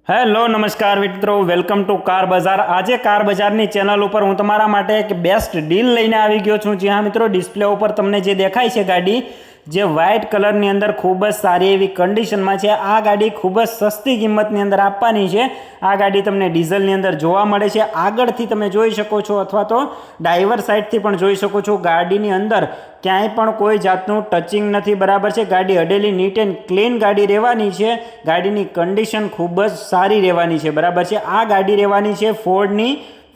Hello નમસ્કાર મિત્રો, welcome to car બજાર। આજે કાર બજારની ચેનલ ઉપર હું તમારા માટે એક બેસ્ટ ડીલ લઈને આવી ગયો છું। જી હા મિત્રો, ડિસ્પ્લે ઉપર તમને જે દેખાય છે ગાડી, જે વ્હાઇટ કલરની અંદર ખૂબ જ સારી એવી કન્ડિશનમાં છે। આ ગાડી ખૂબ જ સસ્તી કિંમતની અંદર આપવાની છે। આ ગાડી તમને ડીઝલની અંદર જોવા મળે છે। આગળથી તમે જોઈ શકો છો અથવા તો ડ્રાઈવર સાઈડથી પણ જોઈ શકો છો। ગાડીની અંદર ક્યાંય પણ કોઈ જાતનું ટચિંગ નથી, બરાબર છે। ગાડી અડેલી નીટ એન્ડ ક્લીન ગાડી રહેવાની છે। ગાડીની કન્ડિશન ખૂબ જ સારી રહેવાની છે, બરાબર છે। આ ગાડી રહેવાની છે ફોર્ડની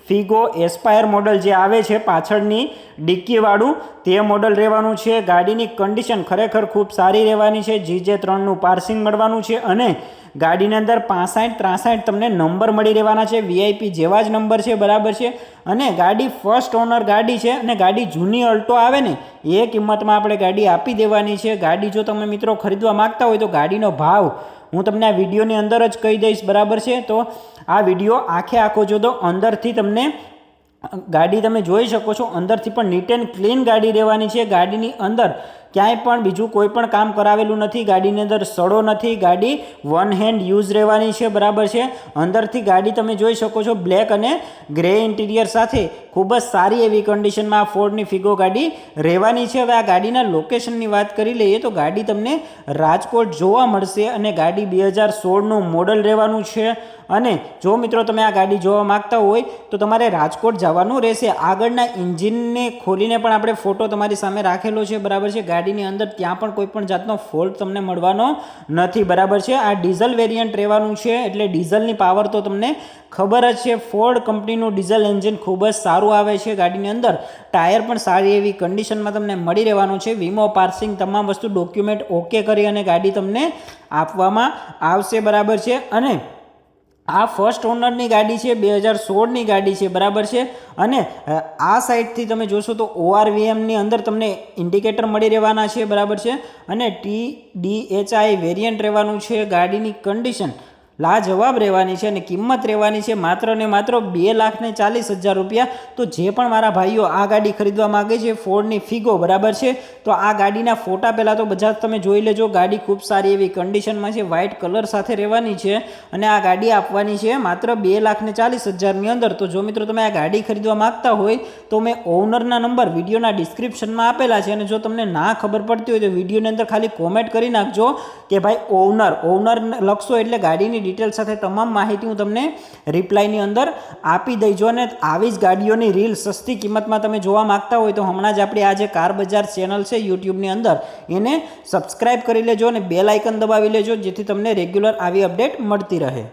ફિગો એસ્પાયર મોડલ જે આવે છે પાછળની ડિક્કીવાળું, તે મોડલ રહેવાનું છે। ગાડીની કન્ડિશન ખરેખર ખૂબ સારી રહેવાની છે। GJ3નું પાર્સિંગ મળવાનું છે અને ગાડીની અંદર 65-63 તમને નંબર મળી રહેવાના છે। VIP જેવા જ નંબર છે, બરાબર છે। અને ગાડી ફર્સ્ટ ઓનર ગાડી છે અને ગાડી જૂની અલ્ટો આવે ને એ કિંમતમાં આપણે ગાડી આપી દેવાની છે। ગાડી જો તમે મિત્રો ખરીદવા માગતા હોય તો ગાડીનો ભાવ હું તમને આ વિડીયોની અંદર જ કહી દઈશ, બરાબર છે। તો આ વિડીયો આખો જો તો અંદરથી તમને ગાડી તમે જોઈ શકો છો, અંદરથી પણ નીટ એન્ડ ક્લીન ગાડી રહેવાની છે। ગાડીની અંદર ક્યાંય પણ બીજું કોઈ પણ કામ કરાવેલું નથી। ગાડીની અંદર સડો નથી। ગાડી વન હેન્ડ યુઝ રહેવાની છે, બરાબર છે। અંદરથી ગાડી તમે જોઈ શકો છો બ્લેક અને ગ્રે ઇન્ટિરિયર સાથે ખૂબ જ સારી એવી કન્ડિશનમાં આ ફોર્ડની ફિગો ગાડી રહેવાની છે। હવે આ ગાડીના લોકેશનની વાત કરી લઈએ તો ગાડી તમને રાજકોટ જોવા મળશે અને ગાડી 2016નું મોડલ રહેવાનું છે। અને જો મિત્રો તમે આ ગાડી જોવા માગતા હોય તો તમારે રાજકોટ જવાનું રહેશે। આગળના એન્જિનને ખોલીને પણ આપણે ફોટો તમારી સામે રાખેલો છે, બરાબર છે। ગાડીની અંદર ત્યાં પણ કોઈ પણ જાતનો ફોલ્ટ તમને મળવાનો નથી, બરાબર છે। આ ડીઝલ વેરિયન્ટ રહેવાનું છે એટલે ડીઝલની પાવર તો તમને ખબર જ છે। ફોર્ડ કંપનીનું ડીઝલ એન્જિન ખૂબ જ સારું આવે છે। ગાડીની અંદર ટાયર પણ સારી એવી કન્ડિશનમાં તમને મળી રહેવાનું છે। વીમો, પાર્સિંગ તમામ વસ્તુ ડોક્યુમેન્ટ ઓકે કરી અને ગાડી તમને આપવામાં આવશે, બરાબર છે। અને આ ફર્સ્ટ ઓનરની ગાડી છે, 2016ની ગાડી છે, બરાબર છે। અને આ સાઈડથી તમે જોશો તો ORVMની અંદર તમને ઇન્ડિકેટર મળી રહેવાના છે, બરાબર છે। અને TDHI વેરિયન્ટ રહેવાનું છે। ગાડીની કન્ડિશન લાજવાબ રહેવાની છે અને કિંમત રહેવાની છે માત્ર ને માત્ર 2,40,000 રૂપિયા। તો જે પણ મારા ભાઈઓ આ ગાડી ખરીદવા માગે છે ફોર્ડની ફિગો, બરાબર છે, તો આ ગાડીના ફોટા પહેલાં તો બધા તમે જોઈ લેજો। ગાડી ખૂબ સારી એવી કન્ડિશનમાં છે, વ્હાઇટ કલર સાથે રહેવાની છે અને આ ગાડી આપવાની છે માત્ર 2,40,000ની અંદર। તો જો મિત્રો તમે આ ગાડી ખરીદવા માગતા હોય તો મેં ઓનરના નંબર વિડીયોના ડિસ્ક્રિપ્શનમાં આપેલા છે અને જો તમને ના ખબર પડતી હોય તો વિડીયોની અંદર ખાલી કોમેન્ટ કરી નાખજો કે ભાઈ ઓનર લખશો એટલે ગાડીની ડિટેલ સાથે તમામ માહિતી હું તમને રિપ્લાયની અંદર આપી દઈજો। અને આવી જ ગાડીઓની રીલ સસ્તી કિંમતમાં તમે જોવા માગતા હોય તો હમણાં જ આપણી આ જે કાર બજાર ચેનલ છે યુટ્યુબની અંદર એને સબસ્ક્રાઈબ કરી લેજો અને બેલ આઇકન દબાવી લેજો, જેથી તમને રેગ્યુલર આવી અપડેટ મળતી રહે।